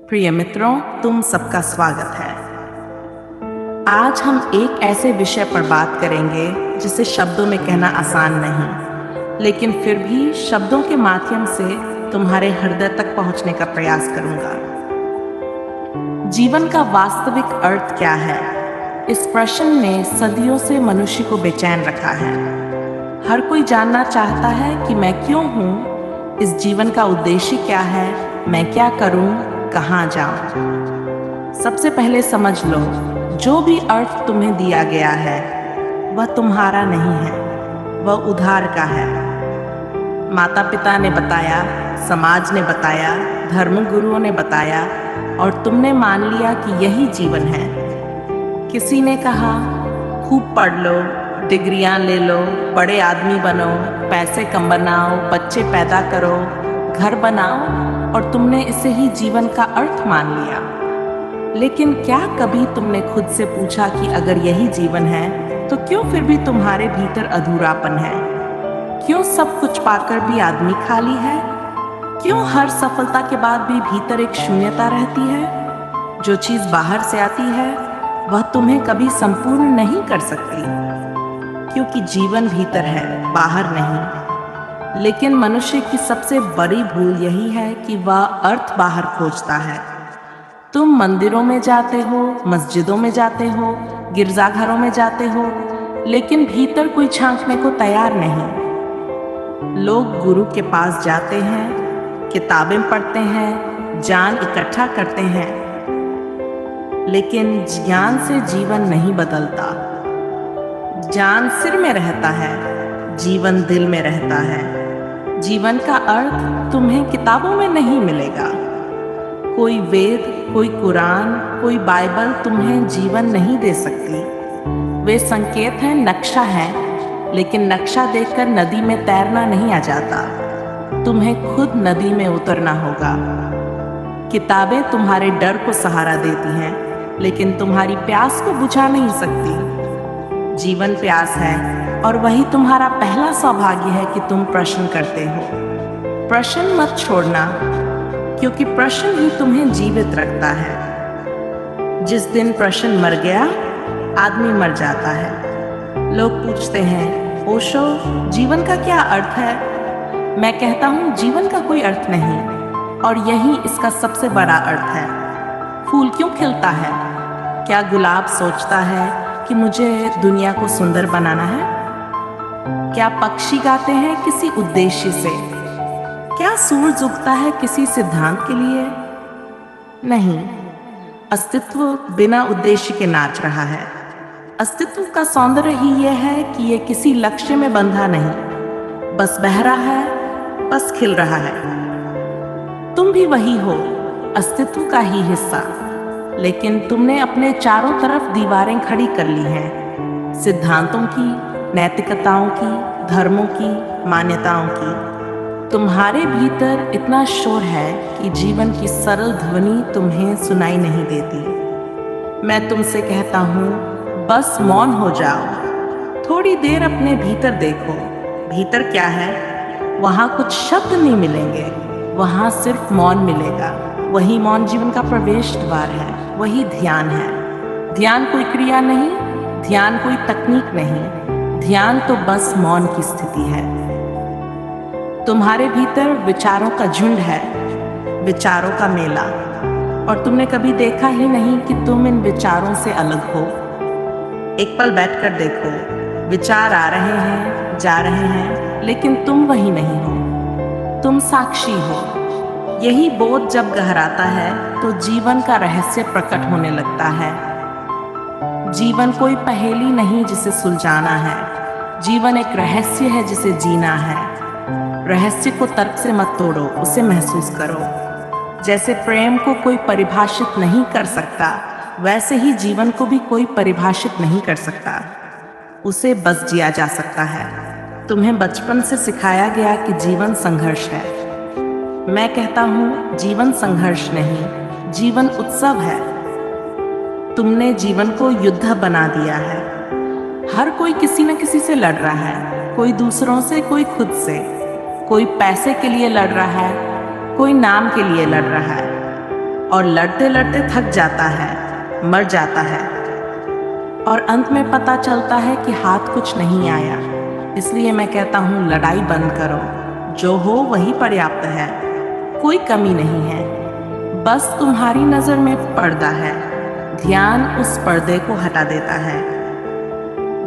प्रिय मित्रों, तुम सबका स्वागत है। आज हम एक ऐसे विषय पर बात करेंगे जिसे शब्दों में कहना आसान नहीं, लेकिन फिर भी शब्दों के माध्यम से तुम्हारे हृदय तक पहुंचने का प्रयास करूंगा। जीवन का वास्तविक अर्थ क्या है? इस प्रश्न ने सदियों से मनुष्य को बेचैन रखा है। हर कोई जानना चाहता है कि मैं क्यों हूँ, इस जीवन का उद्देश्य क्या है, मैं क्या करूं, कहाँ जाऊं। सबसे पहले समझ लो, जो भी अर्थ तुम्हें दिया गया है वह तुम्हारा नहीं है, वह उधार का है। माता पिता ने बताया, समाज ने बताया, धर्म गुरुओं ने बताया और तुमने मान लिया कि यही जीवन है। किसी ने कहा खूब पढ़ लो, डिग्रियां ले लो, बड़े आदमी बनो, पैसे कम बनाओ, बच्चे पैदा करो, घर बनाओ, और तुमने इसे ही जीवन का अर्थ मान लिया। लेकिन क्या कभी तुमने खुद से पूछा कि अगर यही जीवन है तो क्यों फिर भी तुम्हारे भीतर अधूरापन है? क्यों सब कुछ पाकर भी आदमी खाली है? क्यों हर सफलता के बाद भी भीतर एक शून्यता रहती है? जो चीज बाहर से आती है वह तुम्हें कभी संपूर्ण नहीं कर सकती, क्योंकि जीवन भीतर है, बाहर नहीं। लेकिन मनुष्य की सबसे बड़ी भूल यही है कि वह अर्थ बाहर खोजता है। तुम मंदिरों में जाते हो, मस्जिदों में जाते हो, गिरजाघरों में जाते हो, लेकिन भीतर कोई झांकने को तैयार नहीं। लोग गुरु के पास जाते हैं, किताबें पढ़ते हैं, ज्ञान इकट्ठा करते हैं, लेकिन ज्ञान से जीवन नहीं बदलता। ज्ञान सिर में रहता है, जीवन दिल में रहता है। जीवन का अर्थ तुम्हें किताबों में नहीं मिलेगा। कोई वेद, कोई कुरान, कोई बाइबल तुम्हें जीवन नहीं दे सकती। वे संकेत हैं, नक्शा है, लेकिन नक्शा देखकर नदी में तैरना नहीं आ जाता। तुम्हें खुद नदी में उतरना होगा। किताबें तुम्हारे डर को सहारा देती हैं, लेकिन तुम्हारी प्यास को बुझा नहीं सकती। जीवन प्यास है, और वही तुम्हारा पहला सौभाग्य है कि तुम प्रश्न करते हो। प्रश्न मत छोड़ना, क्योंकि प्रश्न ही तुम्हें जीवित रखता है। जिस दिन प्रश्न मर गया, आदमी मर जाता है। लोग पूछते हैं, ओशो, जीवन का क्या अर्थ है? मैं कहता हूँ, जीवन का कोई अर्थ नहीं, और यही इसका सबसे बड़ा अर्थ है। फूल क्यों खिलता है? क्या गुलाब सोचता है कि मुझे दुनिया को सुंदर बनाना है? क्या पक्षी गाते हैं किसी उद्देश्य से? क्या सूरज उगता है किसी सिद्धांत के लिए? नहीं, अस्तित्व बिना उद्देश्य के नाच रहा है। अस्तित्व का सौंदर्य ही यह है कि यह किसी लक्ष्य में बंधा नहीं, बस बह रहा है, बस खिल रहा है। तुम भी वही हो, अस्तित्व का ही हिस्सा, लेकिन तुमने अपने चारों तरफ दीवारें खड़ी कर ली हैं, सिद्धांतों की, नैतिकताओं की, धर्मों की, मान्यताओं की। तुम्हारे भीतर इतना शोर है कि जीवन की सरल ध्वनि तुम्हें सुनाई नहीं देती। मैं तुमसे कहता हूँ, बस मौन हो जाओ। थोड़ी देर अपने भीतर देखो। भीतर क्या है? वहाँ कुछ शब्द नहीं मिलेंगे, वहाँ सिर्फ मौन मिलेगा। वही मौन जीवन का प्रवेश द्वार है, वही ध्यान है। ध्यान कोई क्रिया नहीं, ध्यान कोई तकनीक नहीं, ध्यान तो बस मौन की स्थिति है। तुम्हारे भीतर विचारों का झुंड है, विचारों का मेला, और तुमने कभी देखा ही नहीं कि तुम इन विचारों से अलग हो। एक पल बैठकर देखो, विचार आ रहे हैं, जा रहे हैं, लेकिन तुम वही नहीं हो, तुम साक्षी हो। यही बोध जब गहराता है तो जीवन का रहस्य प्रकट होने लगता है। जीवन कोई पहेली नहीं जिसे सुलझाना है, जीवन एक रहस्य है जिसे जीना है। रहस्य को तर्क से मत तोड़ो, उसे महसूस करो। जैसे प्रेम को कोई परिभाषित नहीं कर सकता, वैसे ही जीवन को भी कोई परिभाषित नहीं कर सकता, उसे बस जिया जा सकता है। तुम्हें बचपन से सिखाया गया कि जीवन संघर्ष है। मैं कहता हूँ, जीवन संघर्ष नहीं, जीवन उत्सव है। तुमने जीवन को युद्ध बना दिया है। हर कोई किसी न किसी से लड़ रहा है, कोई दूसरों से, कोई खुद से। कोई पैसे के लिए लड़ रहा है, कोई नाम के लिए लड़ रहा है। और लड़ते लड़ते थक जाता है, मर जाता है और अंत में पता चलता है कि हाथ कुछ नहीं आया। इसलिए मैं कहता हूँ लड़ाई बंद करो, जो हो वही पर्याप्त है, कोई कमी नहीं है। बस तुम्हारी नज़र में पर्दा है, ध्यान उस पर्दे को हटा देता है।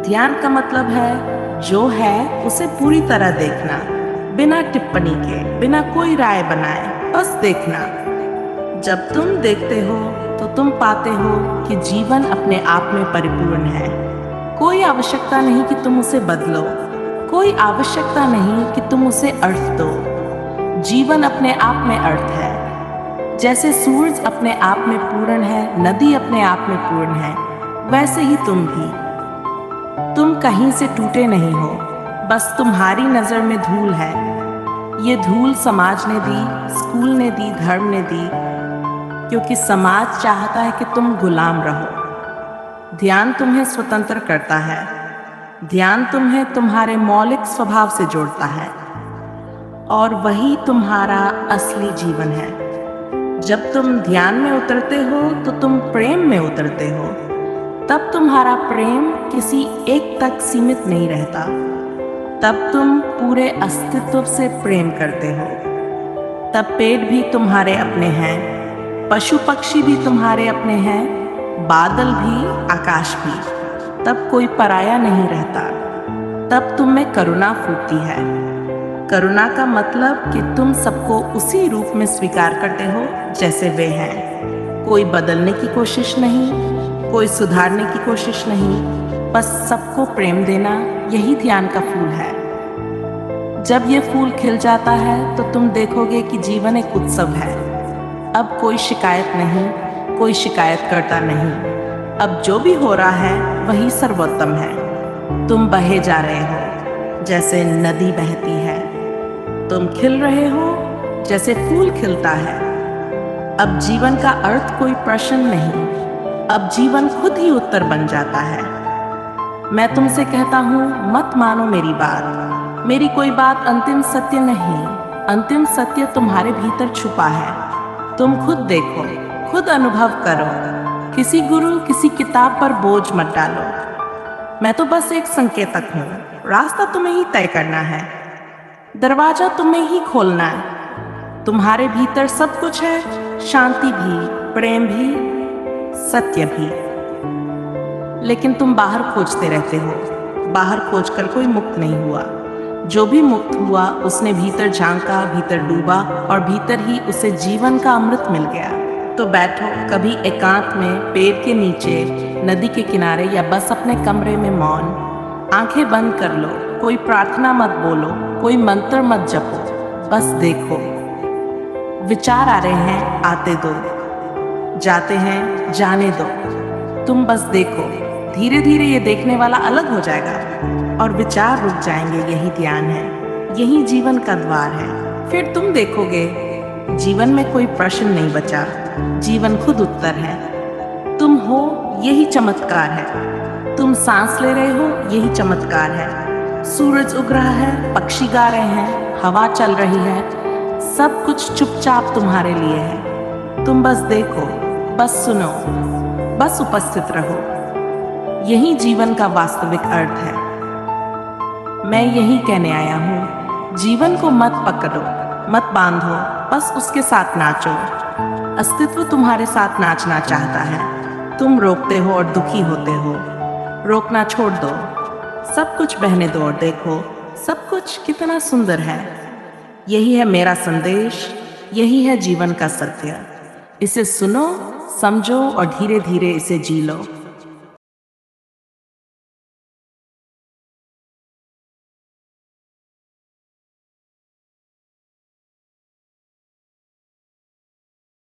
ध्यान का मतलब है जो है उसे पूरी तरह देखना, बिना टिप्पणी के, बिना कोई राय बनाए, बस देखना। जब तुम देखते हो तो तुम पाते हो कि जीवन अपने आप में परिपूर्ण है। कोई आवश्यकता नहीं कि तुम उसे बदलो, कोई आवश्यकता नहीं कि तुम उसे अर्थ दो। जीवन अपने आप में अर्थ है। जैसे सूरज अपने आप में पूर्ण है, नदी अपने आप में पूर्ण है, वैसे ही तुम भी। तुम कहीं से टूटे नहीं हो, बस तुम्हारी नज़र में धूल है। ये धूल समाज ने दी, स्कूल ने दी, धर्म ने दी, क्योंकि समाज चाहता है कि तुम गुलाम रहो। ध्यान तुम्हें स्वतंत्र करता है। ध्यान तुम्हें तुम्हारे मौलिक स्वभाव से जोड़ता है और वही तुम्हारा असली जीवन है। जब तुम ध्यान में उतरते हो तो तुम प्रेम में उतरते हो। तब तुम्हारा प्रेम किसी एक तक सीमित नहीं रहता। तब तुम पूरे अस्तित्व से प्रेम करते हो। तब पेड़ भी तुम्हारे अपने हैं, पशु पक्षी भी तुम्हारे अपने हैं, बादल भी, आकाश भी। तब कोई पराया नहीं रहता। तब तुम में करुणा फूटती है। करुणा का मतलब कि तुम सबको उसी रूप में स्वीकार करते हो जैसे वे हैं। कोई बदलने की कोशिश नहीं, कोई सुधारने की कोशिश नहीं, बस सबको प्रेम देना, यही ध्यान का फूल है। जब ये फूल खिल जाता है तो तुम देखोगे कि जीवन एक उत्सव है। अब कोई शिकायत नहीं, कोई शिकायत करता नहीं। अब जो भी हो रहा है वही सर्वोत्तम है। तुम बहे जा रहे हो जैसे नदी बहती है। तुम खिल रहे हो जैसे फूल खिलता है। अब जीवन का अर्थ कोई प्रश्न नहीं, अब जीवन खुद ही उत्तर बन जाता है। मैं तुमसे कहता हूँ मत मानो मेरी बात। मेरी कोई बात अंतिम सत्य नहीं, अंतिम सत्य तुम्हारे भीतर छुपा है। तुम खुद देखो, खुद अनुभव करो। किसी गुरु, किसी किताब पर बोझ मत डालो। मैं तो बस एक संकेतक हूँ। रास्ता तुम्हें ही तय करना है, दरवाजा तुम्हें ही खोलना है। तुम्हारे भीतर सब कुछ है, शांति भी, प्रेम भी, सत्य भी। लेकिन तुम बाहर खोजते रहते हो। बाहर खोजकर कोई मुक्त नहीं हुआ। जो भी मुक्त हुआ उसने भीतर झांका, भीतर डूबा और भीतर ही उसे जीवन का अमृत मिल गया। तो बैठो कभी एकांत में, पेड़ के नीचे, नदी के किनारे या बस अपने कमरे में मौन। आंखें बंद कर लो, कोई प्रार्थना मत बोलो, कोई मंत्र मत जपो, बस देखो। विचार आ रहे हैं, आते दो, जाते हैं, जाने दो। तुम बस देखो। धीरे धीरे ये देखने वाला अलग हो जाएगा और विचार रुक जाएंगे। यही ध्यान है, यही जीवन का द्वार है। फिर तुम देखोगे जीवन में कोई प्रश्न नहीं बचा, जीवन खुद उत्तर है। तुम हो, यही चमत्कार है। तुम सांस ले रहे हो, यही चमत्कार है। सूरज उग रहा है, पक्षी गा रहे हैं, हवा चल रही है, सब कुछ चुपचाप तुम्हारे लिए है। तुम बस देखो, बस सुनो, बस उपस्थित रहो। यही जीवन का वास्तविक अर्थ है। मैं यही कहने आया हूँ, जीवन को मत पकड़ो, मत बांधो, बस उसके साथ नाचो। अस्तित्व तुम्हारे साथ नाचना चाहता है। तुम रोकते हो और दुखी होते हो। रोकना छोड़ दो, सब कुछ बहने दो और देखो सब कुछ कितना सुंदर है। यही है मेरा संदेश, यही है जीवन का सत्य। इसे सुनो, समझो और धीरे धीरे इसे जी लो।